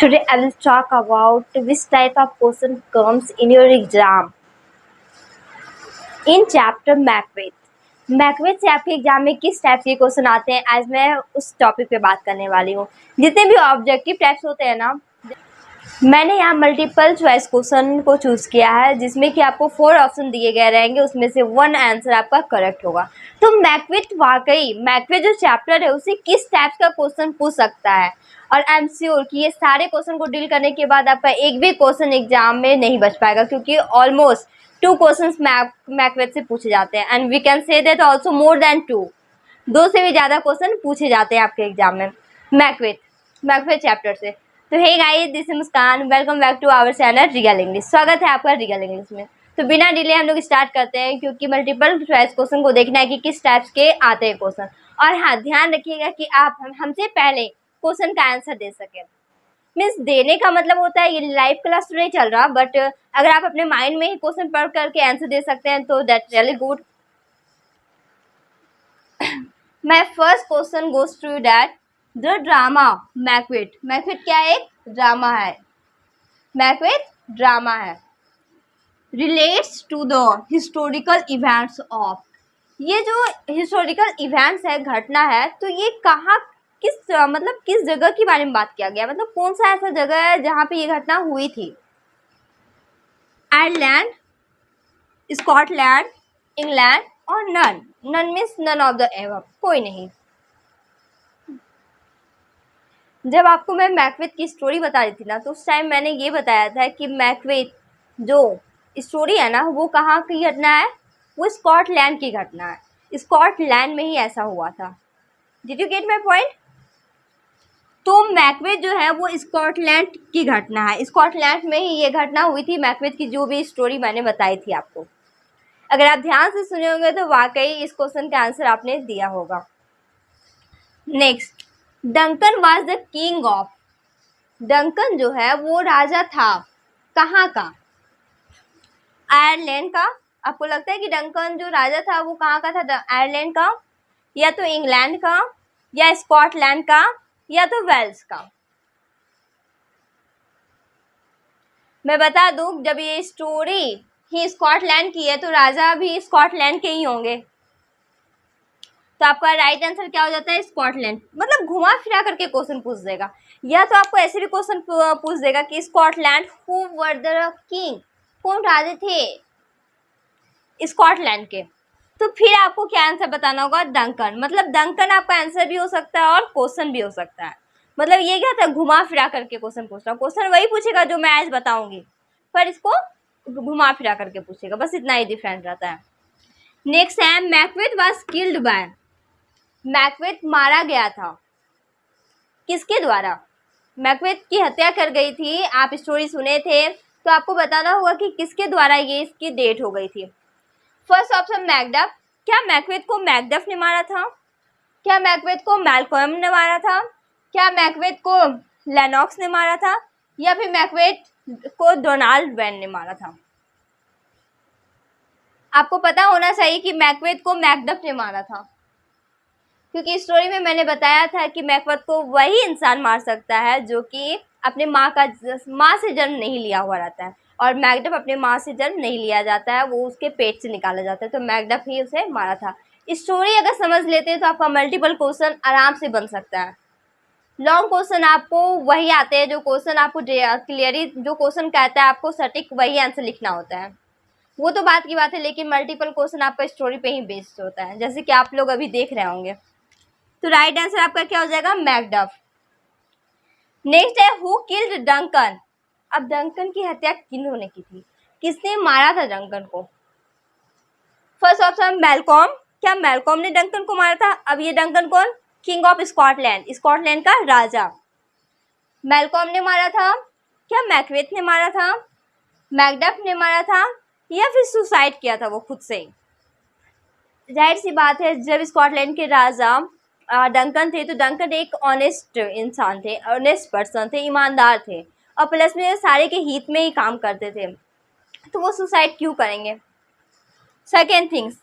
Today I will talk about which type of question comes in your exam. In chapter Macbeth. Macbeth से आपके exam में किस type के question आते हैं, आज मैं उस टॉपिक पे बात करने वाली हूँ। जितने भी ऑब्जेक्टिव टाइप्स होते हैं ना, मैंने यहाँ मल्टीपल चॉइस क्वेश्चन को चूज किया है, जिसमें कि आपको 4 ऑप्शन दिए गए रहेंगे, उसमें से 1 आंसर आपका करेक्ट होगा। तो मैकबेथ जो चैप्टर है उसे किस टाइप का क्वेश्चन पूछ सकता है, और आई एम श्योर कि ये सारे क्वेश्चन को डील करने के बाद आपका एक भी क्वेश्चन एग्जाम में नहीं बच पाएगा, क्योंकि ऑलमोस्ट 2 क्वेश्चन मैकबेथ से पूछे जाते हैं, and we can say that also more than 2 से भी ज़्यादा क्वेश्चन पूछे जाते हैं आपके एग्जाम में मैकबेथ चैप्टर से। तो hey guys, this is Muskan, welcome back to our channel real English. स्वागत है आपका रियल इंग्लिश में। तो बिना डिले हम लोग स्टार्ट करते हैं, क्योंकि मल्टीपल चॉइस क्वेश्चन को देखना है कि किस टाइप्स के आते हैं क्वेश्चन। और हाँ, ध्यान रखिएगा कि आप हमसे पहले क्वेश्चन का आंसर दे सकें। मीन्स देने का मतलब होता है, ये लाइव क्लास तो नहीं चल रहा, बट अगर आप अपने माइंड में ही क्वेश्चन पढ़ करके आंसर दे सकते हैं तो that's really good. My first question goes to that the drama Macbeth क्या एक ड्रामा है, मैकबेथ ड्रामा है। Relates to the historical events of, ये जो हिस्टोरिकल इवेंट्स है, घटना है, तो ये कहाँ किस जगह के बारे में बात किया गया, मतलब कौन सा ऐसा जगह है जहाँ पे ये घटना हुई थी। आयरलैंड, स्कॉटलैंड, इंग्लैंड और none means none of the above, कोई नहीं। जब आपको मैं मैकबेथ की स्टोरी बता रही थी ना, तो उस टाइम मैंने ये बताया था कि मैकबेथ जो स्टोरी है ना, वो कहाँ की घटना है, वो स्कॉटलैंड की घटना है। स्कॉटलैंड में ही ऐसा हुआ था। Did you get my point? तो मैकबेथ जो है वो स्कॉटलैंड की घटना है, स्कॉटलैंड में ही ये घटना हुई थी। मैकबेथ की जो भी स्टोरी मैंने बताई थी आपको, अगर आप ध्यान से सुने होंगे तो वाकई इस क्वेश्चन का आंसर आपने दिया होगा। Next, Duncan was the king of, Duncan जो है वो राजा था कहाँ का, आयरलैंड का। आपको लगता है कि डंकन जो राजा था वो कहाँ का था, आयरलैंड का, या तो इंग्लैंड का, या स्कॉटलैंड का, या तो वेल्स का। मैं बता दूं, जब ये स्टोरी ही स्कॉटलैंड की है तो राजा भी स्कॉटलैंड के ही होंगे, तो आपका राइट आंसर क्या हो जाता है, स्कॉटलैंड। मतलब घुमा फिरा करके क्वेश्चन पूछ देगा, या तो आपको ऐसे भी क्वेश्चन पूछ देगा कि Scotland who were the king, कौन राजे थे स्कॉटलैंड के, तो फिर आपको क्या आंसर बताना होगा, डंकन। मतलब डंकन आपका आंसर भी हो सकता है और क्वेश्चन भी हो सकता है। मतलब ये क्या था, घुमा फिरा करके क्वेश्चन पूछ रहा हूँ। क्वेश्चन वही पूछेगा जो मैं आज बताऊंगी, पर इसको घुमा फिरा करके पूछेगा, बस इतना ही डिफरेंट रहता है। नेक्स्ट है, Macbeth was killed by, Macbeth मारा गया था किसके द्वारा, मैकबेथ की हत्या कर गई थी। आप स्टोरी सुने थे तो आपको बताना होगा कि किसके द्वारा ये इसकी डेट हो गई थी। फर्स्ट ऑप्शन मैकडफ, क्या मैकबेथ को मैकडफ ने मारा था, क्या मैकबेथ को मैलकॉम ने मारा था, क्या मैकबेथ को लेनॉक्स ने मारा था, या फिर मैकबेथ को डोनाल्ड वेन ने मारा था। आपको पता होना चाहिए कि मैकबेथ को मैकडफ ने मारा था, क्योंकि स्टोरी में मैंने बताया था कि मैकबेथ को वही इंसान मार सकता है जो कि अपने माँ से जन्म नहीं लिया हुआ रहता है, और मैकडफ अपने माँ से जन्म नहीं लिया जाता है, वो उसके पेट से निकाला जाता है, तो मैकडफ ही उसे मारा था। स्टोरी अगर समझ लेते हैं तो आपका मल्टीपल क्वेश्चन आराम से बन सकता है। लॉन्ग क्वेश्चन आपको वही आते हैं जो क्वेश्चन आपको क्लियरली, जो क्वेश्चन कहता है आपको सटीक वही आंसर लिखना होता है, वो तो बात की बात है, लेकिन मल्टीपल क्वेश्चन आपका स्टोरी पे ही बेस्ड होता है, जैसे कि आप लोग अभी देख रहे होंगे। तो राइट आंसर आपका क्या हो जाएगा, मैकडफ। नेक्स्ट है, हु किल्ड डंकन, अब डंकन की हत्या किन्होंने की थी, किसने मारा था डंकन को। फर्स्ट ऑप्शन मैलकॉम, क्या मैलकॉम ने डंकन को मारा था। अब ये डंकन कौन, किंग ऑफ स्कॉटलैंड, स्कॉटलैंड का राजा, मैलकॉम ने मारा था, क्या मैकबेथ ने मारा था, मैकडफ ने मारा था, या फिर सुसाइड किया था वो खुद से। जाहिर सी बात है, जब स्कॉटलैंड के राजा डंकन थे, तो डंकन एक ऑनेस्ट इंसान थे, ऑनेस्ट पर्सन थे, ईमानदार थे, और प्लस में सारे के हित में ही काम करते थे, तो वो सुसाइड क्यों करेंगे। सेकेंड थिंग्स,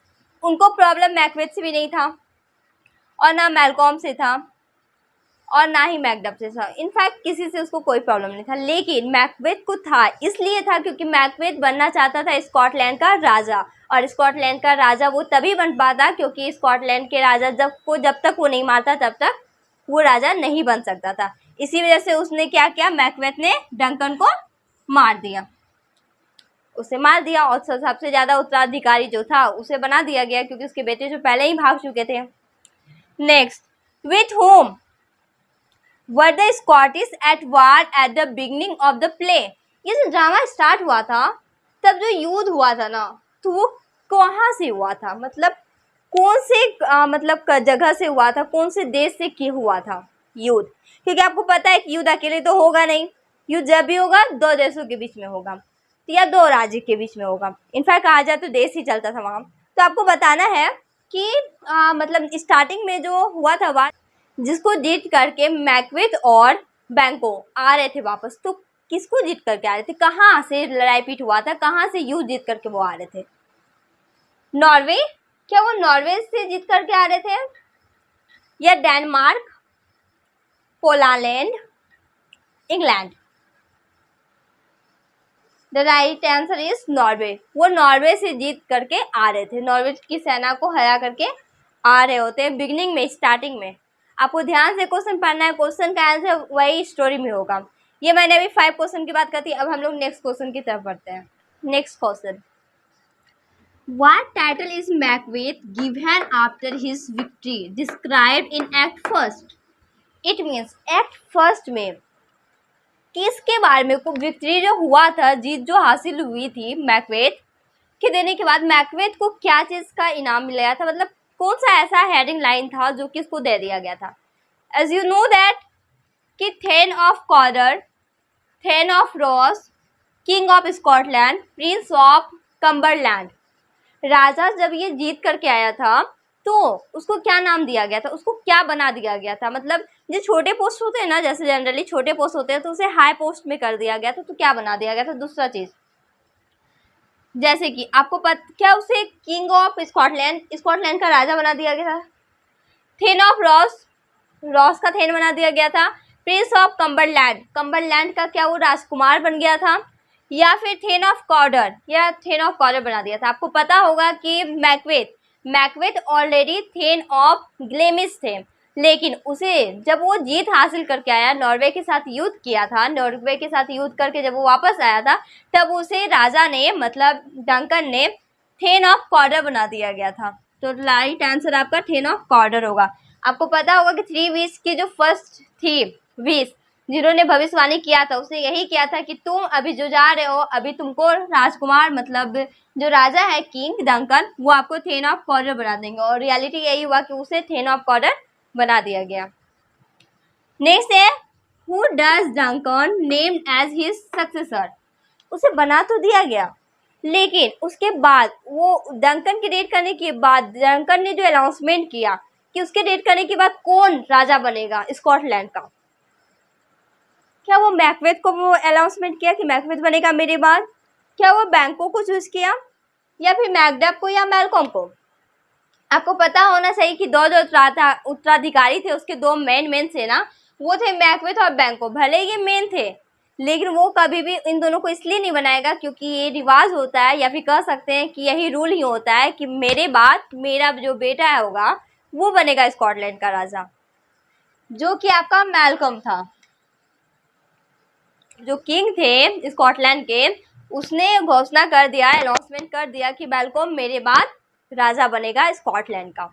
उनको प्रॉब्लम मैकबेथ से भी नहीं था और ना मैलकॉम से था, और ना ही मैकडफ से था। इनफैक्ट किसी से उसको कोई प्रॉब्लम नहीं था, लेकिन मैकबेथ को था, इसलिए था क्योंकि मैकबेथ बनना चाहता था स्कॉटलैंड का राजा। और स्कॉटलैंड का राजा वो तभी बन पाता क्योंकि स्कॉटलैंड के राजा जब तक वो नहीं मारता तब तक वो राजा नहीं बन सकता था। इसी वजह से उसने क्या किया, मैकबेथ ने डंकन को मार दिया, उसे मार दिया और सबसे ज्यादा उत्तराधिकारी जो था उसे बना दिया गया क्योंकि उसके बेटे जो पहले ही भाग चुके थे। Next, with home were the Scottish at war at the beginning of the play. ये जो ड्रामा स्टार्ट हुआ था तब जो युद्ध हुआ था ना, तो वो कहाँ से हुआ था, मतलब कौन से मतलब जगह से हुआ था, कौन से देश से किया हुआ था युद्ध। क्योंकि आपको पता है कि युद्ध अकेले तो होगा नहीं, युद्ध जब भी होगा दो देशों के बीच में होगा या दो राज्य के बीच में होगा। इनफैक्ट कहा जाए तो देश ही चलता था वहाँ। तो आपको बताना है कि मतलब स्टार्टिंग में जो हुआ था वार, जिसको जीत करके मैकबेथ और बैंको आ रहे थे वापस, तो किसको जीत करके आ रहे थे, कहाँ से लड़ाई पीट हुआ था, कहाँ से युद्ध जीत करके वो आ रहे थे? नॉर्वे, क्या वो नॉर्वे से जीत करके आ रहे थे, या Denmark, Poland, England? The right answer is Norway. वो नॉर्वे से जीत करके आ रहे थे, नॉर्वे की सेना को हरा करके आ रहे होते हैं बिगनिंग में, स्टार्टिंग में। आपको ध्यान से क्वेश्चन पढ़ना है, क्वेश्चन का आंसर वही स्टोरी में होगा। ये मैंने अभी 5 क्वेश्चन की बात करती, अब हम लोग नेक्स्ट क्वेश्चन की तरफ बढ़ते हैं। Next question, What title is Macbeth given after his victory described in Act First? It means Act First में किसके बारे में को विक्ट्री जो हुआ था, जीत जो हासिल हुई थी मैकबेथ के देने के बाद मैकबेथ को क्या चीज़ का इनाम मिला था, मतलब कौन सा ऐसा हेडिंग लाइन था जो किसको दे दिया गया था? एज यू नो दैट कि thane of Cawdor, thane of Ross, king of Scotland, prince of Cumberland, राजा जब ये जीत करके आया था तो उसको क्या नाम दिया गया था, उसको क्या बना दिया गया था? मतलब जो छोटे पोस्ट होते हैं ना, जैसे जनरली छोटे पोस्ट होते हैं तो उसे हाई पोस्ट में कर दिया गया था, तो क्या बना दिया गया था? दूसरा चीज, जैसे कि आपको क्या उसे किंग ऑफ स्कॉटलैंड, स्कॉटलैंड का राजा बना दिया गया था। थेन ऑफ रॉस, रॉस का थेन बना दिया गया था। प्रिंस ऑफ कम्बरलैंड, कम्बरलैंड का क्या वो राजकुमार बन गया था, या फिर थेन ऑफ कॉर्डर, या थेन ऑफ कॉर्डर बना दिया था। आपको पता होगा कि मैकबेथ ऑलरेडी थेन ऑफ ग्लेमिस थे, लेकिन उसे जब वो जीत हासिल करके आया, नॉर्वे के साथ युद्ध किया था, नॉर्वे के साथ युद्ध करके जब वो वापस आया था तब उसे राजा ने, मतलब डंकन ने, थेन ऑफ कॉर्डर बना दिया गया था। तो राइट आंसर आपका थेन ऑफ कॉर्डर होगा। आपको पता होगा कि 3 विश की जो फर्स्ट थी विश जिन्होंने भविष्यवाणी किया था, उसने यही किया था कि तुम अभी जो जा रहे हो, अभी तुमको राजकुमार, मतलब जो राजा है किंग डंकन, वो आपको थेन ऑफ कॉर्डर बना देंगे, और रियलिटी यही हुआ कि उसे थेन ऑफ कॉर्डर बना दिया गया। नेक्स्ट है, who does Duncan named as his successor. उसे बना तो दिया गया, लेकिन उसके बाद वो डंकन की डेट करने के बाद डंकन ने जो अनाउंसमेंट किया कि उसके डेट करने के बाद कौन राजा बनेगा स्कॉटलैंड का, क्या वो मैकबेथ को वो अनाउंसमेंट किया कि मैकबेथ बनेगा मेरे बाद? क्या वो बैंको को चूज किया, या फिर मैकडफ को, या मेलकॉम को? आपको पता होना चाहिए कि दो जो उत्तराधिकारी थे उसके 2 मेन थे ना, वो थे मैकबेथ और बैंको। भले ये मेन थे, लेकिन वो कभी भी इन दोनों को इसलिए नहीं बनाएगा क्योंकि ये रिवाज होता है, या फिर कह सकते हैं कि यही रूल ही होता है कि मेरे बाद मेरा जो बेटा होगा वो बनेगा स्कॉटलैंड का राजा, जो कि आपका मेलकॉम था, जो किंग थे स्कॉटलैंड के। उसने घोषणा कर दिया, अनाउंसमेंट कर दिया कि मेलकॉम मेरे बाद राजा बनेगा स्कॉटलैंड का।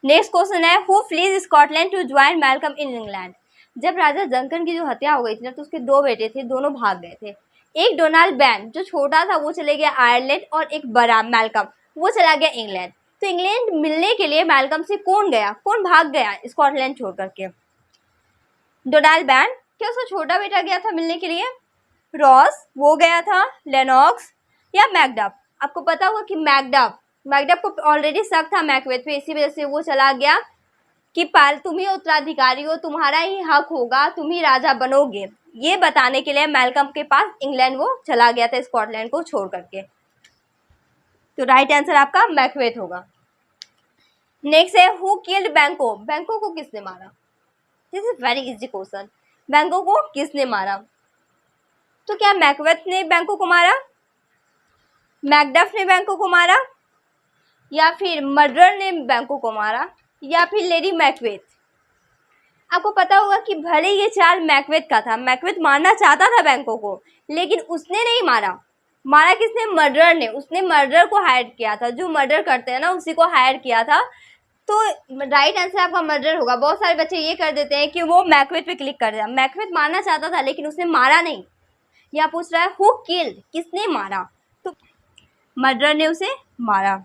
नेक्स्ट क्वेश्चन है, who flees Scotland to join Malcolm in England. जब राजा डंकन की जो हत्या हो गई थी ना, तो उसके 2 बेटे थे, दोनों भाग गए थे। एक डोनाल्ड बैन जो छोटा था वो चले गया आयरलैंड, और एक बड़ा मेलकॉम वो चला गया इंग्लैंड। तो इंग्लैंड मिलने के लिए मेलकॉम से कौन गया, कौन भाग गया स्कॉटलैंड छोड़ करके? डोनाल्ड बैन, क्या उसका छोटा बेटा गया था मिलने के लिए? रॉस वो गया था, लेनॉक्स, या मैकडफ? आपको पता होगा कि मैकडफ को ऑलरेडी शक था मैकबेथ पे, इसी वजह से वो चला गया कि पाल तुम ही उत्तराधिकारी हो, तुम्हारा ही हक होगा, तुम ही राजा बनोगे, ये बताने के लिए मेलकॉम के पास इंग्लैंड वो चला गया था स्कॉटलैंड को छोड़ करके। तो राइट आंसर आपका मैकबेथ होगा। नेक्स्ट है, हु किल्ड बैंको। बैंको को किसने मारा? This is very easy question. बैंको को किसने मारा? तो क्या मैकबेथ ने बैंको को मारा, मैकडफ ने बैंको को मारा, या फिर मर्डरर ने बैंको को मारा, या फिर लेडी मैकबेथ? आपको पता होगा कि भले ये चाल मैकबेथ का था, मैकबेथ मारना चाहता था बैंको को, लेकिन उसने नहीं मारा। मारा किसने? मर्डरर ने। उसने मर्डरर को हायर किया था, जो मर्डर करते हैं ना उसी को हायर किया था। तो राइट आंसर आपका मर्डर होगा। बहुत सारे बच्चे ये कर देते हैं कि वो मैकबेथ पे क्लिक कर दिया। मैकबेथ मारना चाहता था लेकिन उसने मारा नहीं। यहाँ पूछ रहा है हु किल्ड, किसने मारा? तो मर्डरर ने उसे मारा,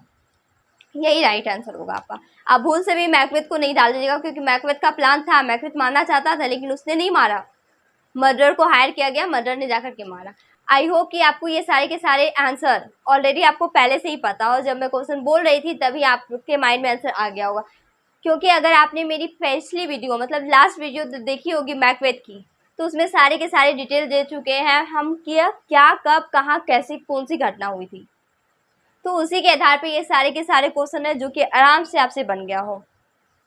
यही राइट आंसर होगा आपका। आप भूल से भी मैकबेथ को नहीं डाल दीजिएगा, क्योंकि मैकबेथ का प्लान था, मैकबेथ मारना चाहता था लेकिन उसने नहीं मारा, मर्डर को हायर किया गया, मर्डर ने जाकर के मारा। आई होप कि आपको ये सारे के सारे आंसर ऑलरेडी आपको पहले से ही पता हो। जब मैं क्वेश्चन बोल रही थी तभी आपके माइंड में आंसर आ गया होगा, क्योंकि अगर आपने मेरी पिछली वीडियो मतलब लास्ट वीडियो देखी होगी मैकबेथ की, तो उसमें सारे के सारे डिटेल दे चुके हैं हम क्या कब कहाँ कैसी कौन सी घटना हुई थी। तो उसी के आधार पे ये सारे के सारे क्वेश्चन है जो कि आराम से आपसे बन गया हो।